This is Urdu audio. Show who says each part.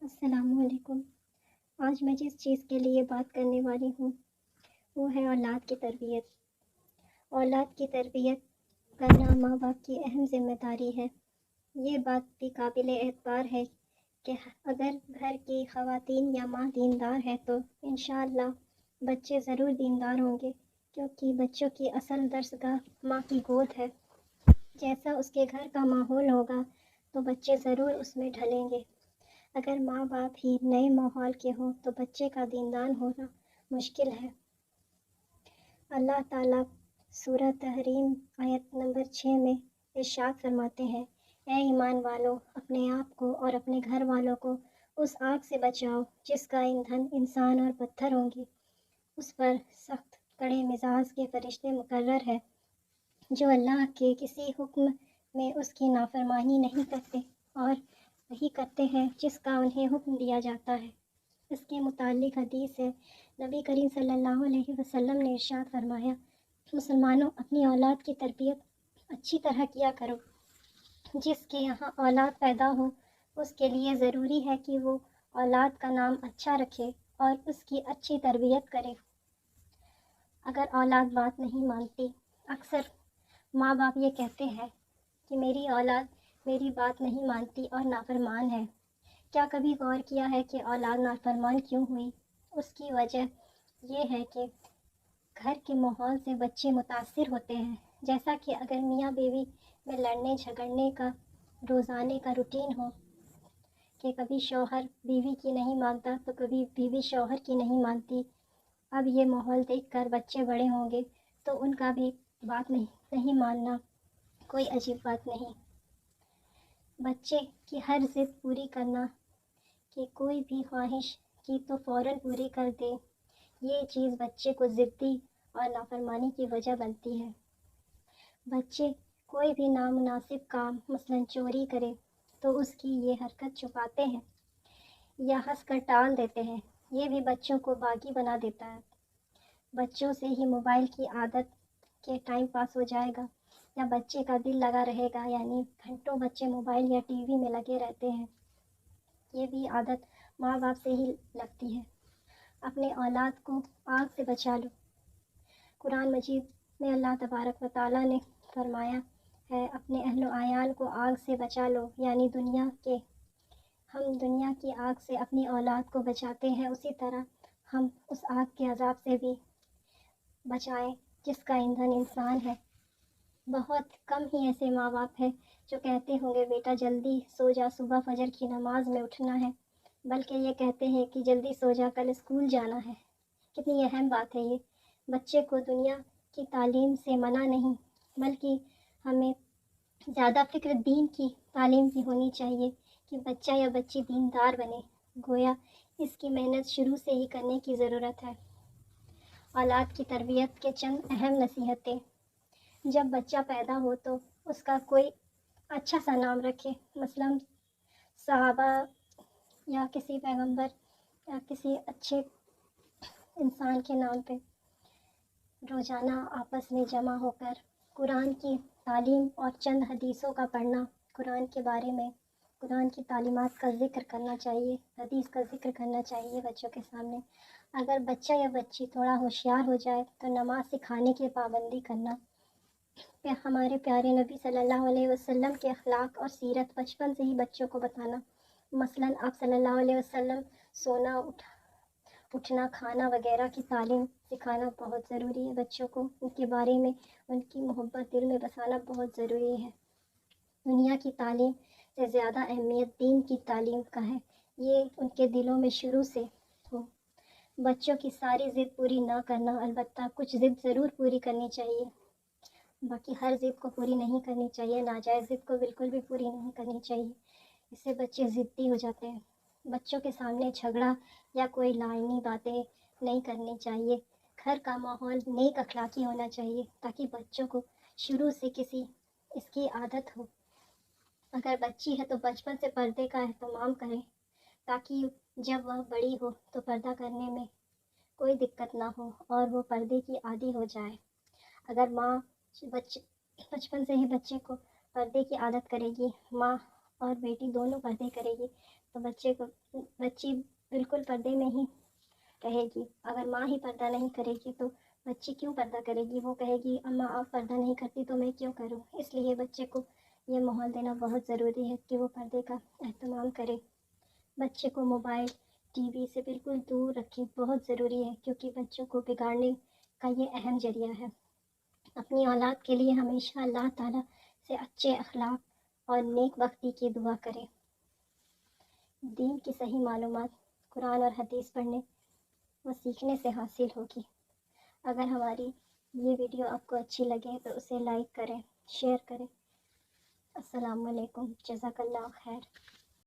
Speaker 1: السلام علیکم۔ آج میں جس چیز کے لیے بات کرنے والی ہوں وہ ہے اولاد کی تربیت۔ اولاد کی تربیت کرنا ماں باپ کی اہم ذمہ داری ہے۔ یہ بات بھی قابل اعتبار ہے کہ اگر گھر کی خواتین یا ماں دیندار ہے تو انشاءاللہ بچے ضرور دیندار ہوں گے، کیونکہ بچوں کی اصل درسگاہ ماں کی گود ہے۔ جیسا اس کے گھر کا ماحول ہوگا تو بچے ضرور اس میں ڈھلیں گے۔ اگر ماں باپ ہی نئے ماحول کے ہوں تو بچے کا دیندار ہونا مشکل ہے۔ اللہ تعالیٰ سورہ تحریم آیت نمبر 6 میں ارشاد فرماتے ہیں، اے ایمان والو، اپنے آپ کو اور اپنے گھر والوں کو اس آگ سے بچاؤ جس کا ایندھن انسان اور پتھر ہوں گے۔ اس پر سخت کڑے مزاج کے فرشتے مقرر ہے جو اللہ کے کسی حکم میں اس کی نافرمانی نہیں کرتے اور وہی کرتے ہیں جس کا انہیں حکم دیا جاتا ہے۔ اس کے متعلق حدیث ہے، نبی کریم صلی اللہ علیہ وسلم نے ارشاد فرمایا، مسلمانوں اپنی اولاد کی تربیت اچھی طرح کیا کرو۔ جس کے یہاں اولاد پیدا ہو اس کے لیے ضروری ہے کہ وہ اولاد کا نام اچھا رکھے اور اس کی اچھی تربیت کرے۔ اگر اولاد بات نہیں مانتی، اکثر ماں باپ یہ کہتے ہیں کہ میری اولاد میری بات نہیں مانتی اور نافرمان ہے۔ کیا کبھی غور کیا ہے کہ اولاد نافرمان کیوں ہوئی؟ اس کی وجہ یہ ہے کہ گھر کے ماحول سے بچے متاثر ہوتے ہیں۔ جیسا کہ اگر میاں بیوی میں لڑنے جھگڑنے کا روزانے کا روٹین ہو کہ کبھی شوہر بیوی کی نہیں مانتا تو کبھی بیوی شوہر کی نہیں مانتی، اب یہ ماحول دیکھ کر بچے بڑے ہوں گے تو ان کا بھی بات نہیں ماننا کوئی عجیب بات نہیں۔ بچے کی ہر ضد پوری کرنا کہ کوئی بھی خواہش کی تو فوراً پوری کر دے، یہ چیز بچے کو ضدی اور نافرمانی کی وجہ بنتی ہے۔ بچے کوئی بھی نامناسب کام مثلاً چوری کرے تو اس کی یہ حرکت چھپاتے ہیں یا ہنس کر ٹال دیتے ہیں، یہ بھی بچوں کو باغی بنا دیتا ہے۔ بچوں سے ہی موبائل کی عادت کے ٹائم پاس ہو جائے گا یا بچے کا دل لگا رہے گا، یعنی گھنٹوں بچے موبائل یا ٹی وی میں لگے رہتے ہیں، یہ بھی عادت ماں باپ سے ہی لگتی ہے۔ اپنے اولاد کو آگ سے بچا لو۔ قرآن مجید میں اللہ تبارک و تعالیٰ نے فرمایا ہے، اپنے اہل و عیال کو آگ سے بچا لو، یعنی ہم دنیا کی آگ سے اپنی اولاد کو بچاتے ہیں، اسی طرح ہم اس آگ کے عذاب سے بھی بچائیں جس کا ایندھن انسان ہے۔ بہت کم ہی ایسے ماں باپ ہیں جو کہتے ہوں گے بیٹا جلدی سو جا، صبح فجر کی نماز میں اٹھنا ہے، بلکہ یہ کہتے ہیں کہ جلدی سو جا، کل اسکول جانا ہے۔ کتنی اہم بات ہے یہ۔ بچے کو دنیا کی تعلیم سے منع نہیں، بلکہ ہمیں زیادہ فکر دین کی تعلیم کی ہونی چاہیے کہ بچہ یا بچی دیندار بنے، گویا اس کی محنت شروع سے ہی کرنے کی ضرورت ہے۔ اولاد کی تربیت کے چند اہم نصیحتیں۔ جب بچہ پیدا ہو تو اس کا کوئی اچھا سا نام رکھے، مثلاً صحابہ یا کسی پیغمبر یا کسی اچھے انسان کے نام پہ روزانہ آپس میں جمع ہو کر قرآن کی تعلیم اور چند حدیثوں کا پڑھنا، قرآن کے بارے میں قرآن کی تعلیمات کا ذکر کرنا چاہیے، حدیث کا ذکر کرنا چاہیے بچوں کے سامنے۔ اگر بچہ یا بچی تھوڑا ہوشیار ہو جائے تو نماز سکھانے کی پابندی کرنا۔ ہمارے پیارے نبی صلی اللہ علیہ وسلم کے اخلاق اور سیرت بچپن سے ہی بچوں کو بتانا، مثلاً آپ صلی اللہ علیہ وسلم سونا اٹھنا کھانا وغیرہ کی تعلیم سکھانا بہت ضروری ہے بچوں کو، ان کے بارے میں ان کی محبت دل میں بسانا بہت ضروری ہے۔ دنیا کی تعلیم سے زیادہ اہمیت دین کی تعلیم کا ہے، یہ ان کے دلوں میں شروع سے ہو۔ بچوں کی ساری ضد پوری نہ کرنا، البتہ کچھ ضد ضرور پوری کرنی چاہیے، باقی ہر ضد کو پوری نہیں کرنی چاہیے، ناجائز ضد کو بالکل بھی پوری نہیں کرنی چاہیے، اس سے بچے ضدی ہو جاتے ہیں۔ بچوں کے سامنے جھگڑا یا کوئی لائنی باتیں نہیں کرنی چاہیے۔ گھر کا ماحول نیک اخلاقی ہونا چاہیے تاکہ بچوں کو شروع سے اس کی عادت ہو۔ اگر بچی ہے تو بچپن سے پردے کا اہتمام کریں تاکہ جب وہ بڑی ہو تو پردہ کرنے میں کوئی دقت نہ ہو اور وہ پردے کی عادی ہو جائے۔ اگر ماں بچپن سے ہی بچے کو پردے کی عادت کرے گی، ماں اور بیٹی دونوں پردے کرے گی، تو بچی بالکل پردے میں ہی رہے گی. اگر ماں ہی پردہ نہیں کرے گی تو بچی کیوں پردہ کرے گی؟ وہ کہے گی اماں آپ پردہ نہیں کرتی تو میں کیوں کروں. اس لیے بچے کو یہ ماحول دینا بہت ضروری ہے کہ وہ پردے کا اہتمام کرے. بچے کو موبائل ٹی وی سے بالکل دور رکھیں، بہت ضروری ہے، کیونکہ بچوں کو بگاڑنے کا یہ اہم ذریعہ ہے. اپنی اولاد کے لیے ہمیشہ اللہ تعالیٰ سے اچھے اخلاق اور نیک بختی کی دعا کریں. دین کی صحیح معلومات قرآن اور حدیث پڑھنے و سیکھنے سے حاصل ہوگی. اگر ہماری یہ ویڈیو آپ کو اچھی لگے تو اسے لائک کریں، شیئر کریں. السلام علیکم، جزاک اللہ خیر.